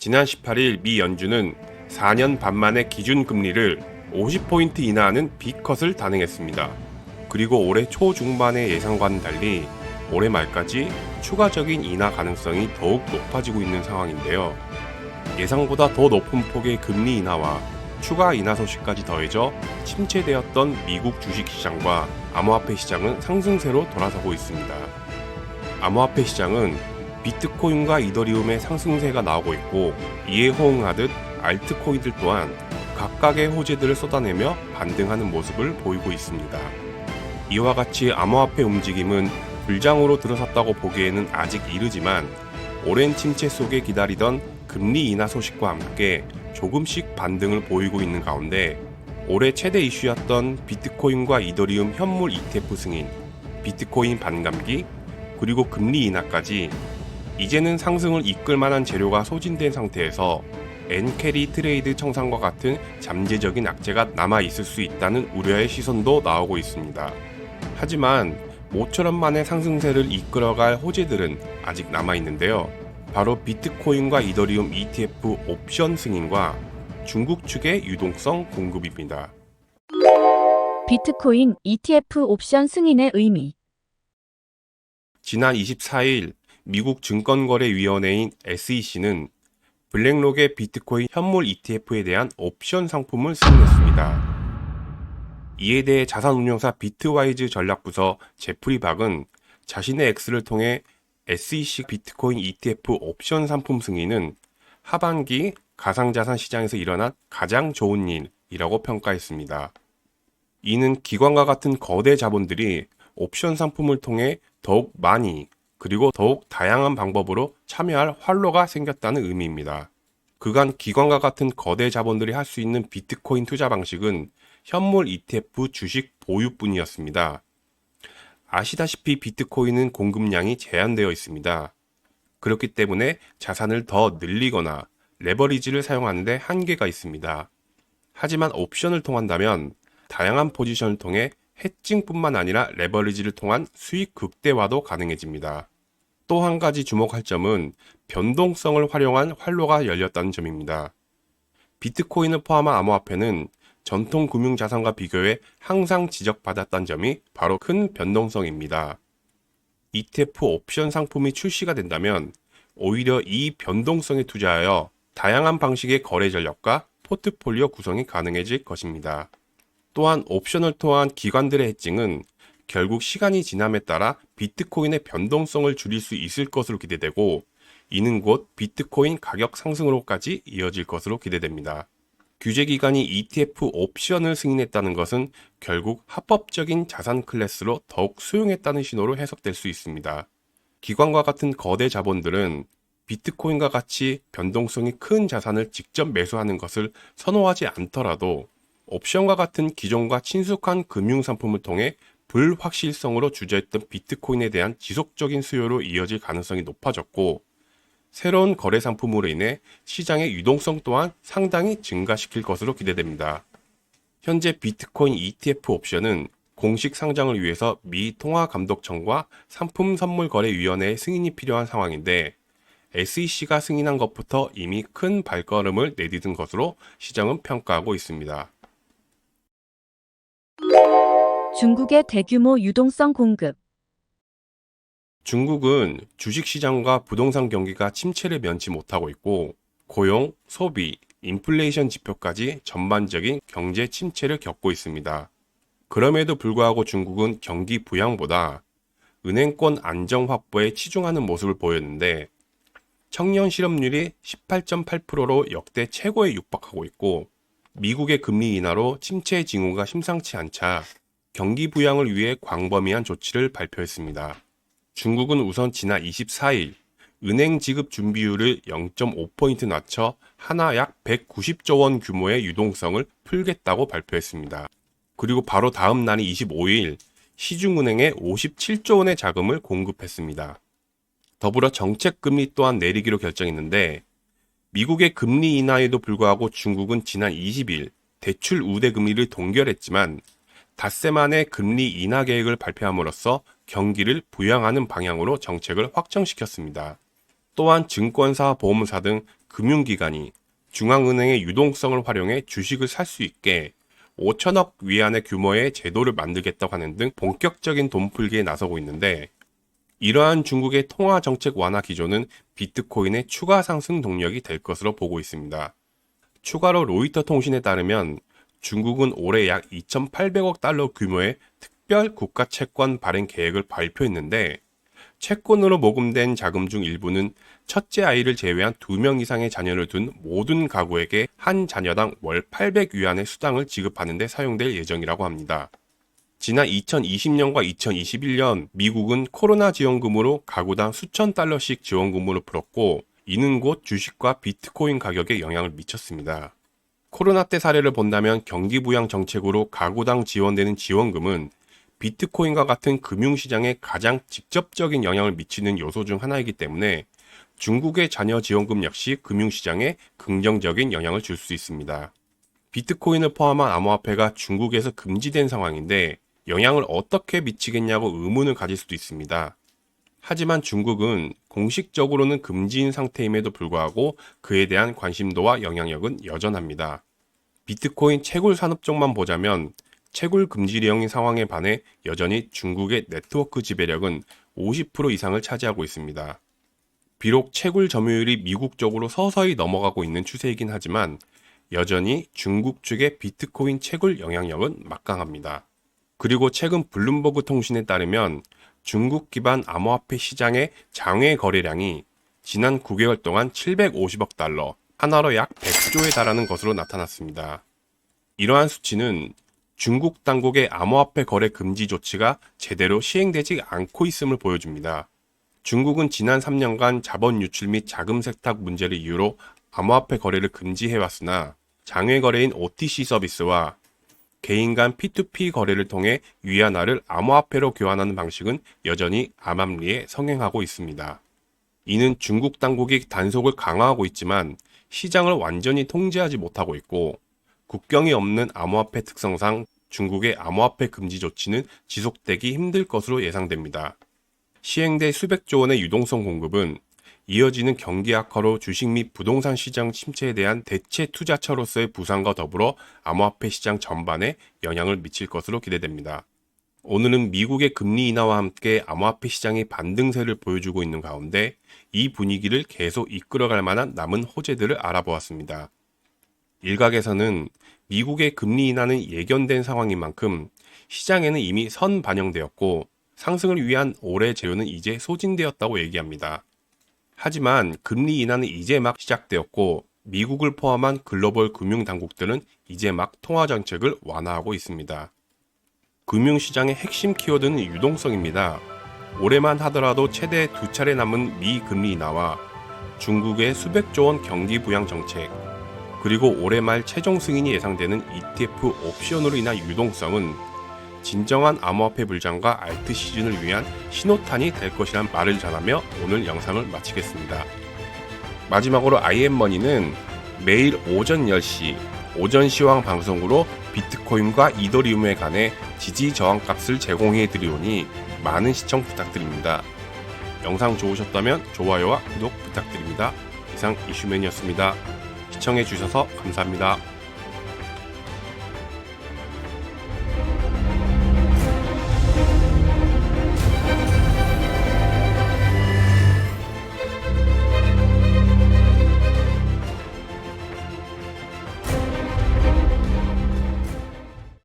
지난 18일 미 연준은 4년 반 만에 기준금리를 50포인트 인하하는 B컷을 단행했습니다. 그리고 올해 초중반의 예상과는 달리 올해 말까지 추가적인 인하 가능성이 더욱 높아지고 있는 상황인데요. 예상보다 더 높은 폭의 금리 인하와 추가 인하 소식까지 더해져 침체되었던 미국 주식시장과 암호화폐 시장은 상승세로 돌아서고 있습니다. 암호화폐 시장은 비트코인과 이더리움의 상승세가 나오고 있고, 이에 호응하듯 알트코인들 또한 각각의 호재들을 쏟아내며 반등하는 모습을 보이고 있습니다. 이와 같이 암호화폐 움직임은 불장으로 들어섰다고 보기에는 아직 이르지만, 오랜 침체 속에 기다리던 금리 인하 소식과 함께 조금씩 반등을 보이고 있는 가운데, 올해 최대 이슈였던 비트코인과 이더리움 현물 ETF 승인, 비트코인 반감기, 그리고 금리 인하까지 이제는 상승을 이끌 만한 재료가 소진된 상태에서 엔캐리 트레이드 청산과 같은 잠재적인 악재가 남아있을 수 있다는 우려의 시선도 나오고 있습니다. 하지만 모처럼 만의 상승세를 이끌어갈 호재들은 아직 남아있는데요. 바로 비트코인과 이더리움 ETF 옵션 승인과 중국 측의 유동성 공급입니다. 비트코인 ETF 옵션 승인의 의미. 지난 24일 미국 증권거래위원회인 SEC는 블랙록의 비트코인 현물 ETF에 대한 옵션 상품을 승인했습니다. 이에 대해 자산운용사 비트와이즈 전략부서 제프리 박은 자신의 X를 통해 SEC 비트코인 ETF 옵션 상품 승인은 하반기 가상자산 시장에서 일어난 가장 좋은 일이라고 평가했습니다. 이는 기관과 같은 거대 자본들이 옵션 상품을 통해 더욱 많이 그리고 더욱 다양한 방법으로 참여할 활로가 생겼다는 의미입니다. 그간 기관과 같은 거대 자본들이 할 수 있는 비트코인 투자 방식은 현물 ETF 주식 보유뿐이었습니다. 아시다시피 비트코인은 공급량이 제한되어 있습니다. 그렇기 때문에 자산을 더 늘리거나 레버리지를 사용하는 데 한계가 있습니다. 하지만 옵션을 통한다면 다양한 포지션을 통해 해칭뿐만 아니라 레버리지를 통한 수익 극대화도 가능해집니다. 또 한 가지 주목할 점은 변동성을 활용한 활로가 열렸다는 점입니다. 비트코인을 포함한 암호화폐는 전통 금융자산과 비교해 항상 지적받았다는 점이 바로 큰 변동성입니다. ETF 옵션 상품이 출시가 된다면 오히려 이 변동성에 투자하여 다양한 방식의 거래 전략과 포트폴리오 구성이 가능해질 것입니다. 또한 옵션을 통한 기관들의 해칭은 결국 시간이 지남에 따라 비트코인의 변동성을 줄일 수 있을 것으로 기대되고, 이는 곧 비트코인 가격 상승으로까지 이어질 것으로 기대됩니다. 규제기관이 ETF 옵션을 승인했다는 것은 결국 합법적인 자산 클래스로 더욱 수용했다는 신호로 해석될 수 있습니다. 기관과 같은 거대 자본들은 비트코인과 같이 변동성이 큰 자산을 직접 매수하는 것을 선호하지 않더라도 옵션과 같은 기존과 친숙한 금융상품을 통해 불확실성으로 주저했던 비트코인에 대한 지속적인 수요로 이어질 가능성이 높아졌고, 새로운 거래 상품으로 인해 시장의 유동성 또한 상당히 증가시킬 것으로 기대됩니다. 현재 비트코인 ETF 옵션은 공식 상장을 위해서 미 통화감독청과 상품선물거래위원회의 승인이 필요한 상황인데, SEC가 승인한 것부터 이미 큰 발걸음을 내디딘 것으로 시장은 평가하고 있습니다. 중국의 대규모 유동성 공급. 중국은 주식시장과 부동산 경기가 침체를 면치 못하고 있고, 고용, 소비, 인플레이션 지표까지 전반적인 경제 침체를 겪고 있습니다. 그럼에도 불구하고 중국은 경기 부양보다 은행권 안정 확보에 치중하는 모습을 보였는데, 청년 실업률이 18.8%로 역대 최고에 육박하고 있고, 미국의 금리 인하로 침체 징후가 심상치 않자 경기 부양을 위해 광범위한 조치를 발표했습니다. 중국은 우선 지난 24일 은행 지급 준비율을 0.5포인트 낮춰 하나 약 190조 원 규모의 유동성을 풀겠다고 발표했습니다. 그리고 바로 다음 날인 25일 시중은행에 57조 원의 자금을 공급했습니다. 더불어 정책금리 또한 내리기로 결정했는데, 미국의 금리 인하에도 불구하고 중국은 지난 20일 대출 우대 금리를 동결했지만 닷새 만에 금리 인하 계획을 발표함으로써 경기를 부양하는 방향으로 정책을 확정시켰습니다. 또한 증권사, 보험사 등 금융기관이 중앙은행의 유동성을 활용해 주식을 살 수 있게 5천억 위안의 규모의 제도를 만들겠다고 하는 등 본격적인 돈풀기에 나서고 있는데, 이러한 중국의 통화 정책 완화 기조는 비트코인의 추가 상승 동력이 될 것으로 보고 있습니다. 추가로 로이터 통신에 따르면 중국은 올해 약 2,800억 달러 규모의 특별 국가 채권 발행 계획을 발표했는데, 채권으로 모금된 자금 중 일부는 첫째 아이를 제외한 2명 이상의 자녀를 둔 모든 가구에게 한 자녀당 월 800위안의 수당을 지급하는 데 사용될 예정이라고 합니다. 지난 2020년과 2021년 미국은 코로나 지원금으로 가구당 수천 달러씩 지원금으로 풀었고, 이는 곧 주식과 비트코인 가격에 영향을 미쳤습니다. 코로나 때 사례를 본다면 경기 부양 정책으로 가구당 지원되는 지원금은 비트코인과 같은 금융시장에 가장 직접적인 영향을 미치는 요소 중 하나이기 때문에 중국의 자녀 지원금 역시 금융시장에 긍정적인 영향을 줄 수 있습니다. 비트코인을 포함한 암호화폐가 중국에서 금지된 상황인데 영향을 어떻게 미치겠냐고 의문을 가질 수도 있습니다. 하지만 중국은 공식적으로는 금지인 상태임에도 불구하고 그에 대한 관심도와 영향력은 여전합니다. 비트코인 채굴 산업종만 보자면 채굴 금지령인 상황에 반해 여전히 중국의 네트워크 지배력은 50% 이상을 차지하고 있습니다. 비록 채굴 점유율이 미국 쪽으로 서서히 넘어가고 있는 추세이긴 하지만 여전히 중국 측의 비트코인 채굴 영향력은 막강합니다. 그리고 최근 블룸버그 통신에 따르면 중국 기반 암호화폐 시장의 장외 거래량이 지난 9개월 동안 750억 달러, 하나로 약 100조에 달하는 것으로 나타났습니다. 이러한 수치는 중국 당국의 암호화폐 거래 금지 조치가 제대로 시행되지 않고 있음을 보여줍니다. 중국은 지난 3년간 자본 유출 및 자금 세탁 문제를 이유로 암호화폐 거래를 금지해왔으나 장외 거래인 OTC 서비스와 개인 간 P2P 거래를 통해 위안화를 암호화폐로 교환하는 방식은 여전히 암암리에 성행하고 있습니다. 이는 중국 당국이 단속을 강화하고 있지만 시장을 완전히 통제하지 못하고 있고, 국경이 없는 암호화폐 특성상 중국의 암호화폐 금지 조치는 지속되기 힘들 것으로 예상됩니다. 시행될 수백조 원의 유동성 공급은 이어지는 경기 악화로 주식 및 부동산 시장 침체에 대한 대체 투자처로서의 부상과 더불어 암호화폐 시장 전반에 영향을 미칠 것으로 기대됩니다. 오늘은 미국의 금리 인하와 함께 암호화폐 시장이 반등세를 보여주고 있는 가운데 이 분위기를 계속 이끌어갈 만한 남은 호재들을 알아보았습니다. 일각에서는 미국의 금리 인하는 예견된 상황인 만큼 시장에는 이미 선반영되었고 상승을 위한 올해 재료는 이제 소진되었다고 얘기합니다. 하지만 금리 인하는 이제 막 시작되었고 미국을 포함한 글로벌 금융당국들은 이제 막 통화정책을 완화하고 있습니다. 금융시장의 핵심 키워드는 유동성입니다. 올해만 하더라도 최대 2차례 남은 미 금리 인하와 중국의 수백조 원 경기 부양 정책, 그리고 올해 말 최종 승인이 예상되는 ETF 옵션으로 인한 유동성은 진정한 암호화폐 불장과 알트 시즌을 위한 신호탄이 될 것이란 말을 전하며 오늘 영상을 마치겠습니다. 마지막으로 IM머니는 매일 오전 10시 오전 시황 방송으로 비트코인과 이더리움에 관해 지지 저항 값을 제공해 드리오니 많은 시청 부탁드립니다. 영상 좋으셨다면 좋아요와 구독 부탁드립니다. 이상 이슈맨이었습니다. 시청해 주셔서 감사합니다.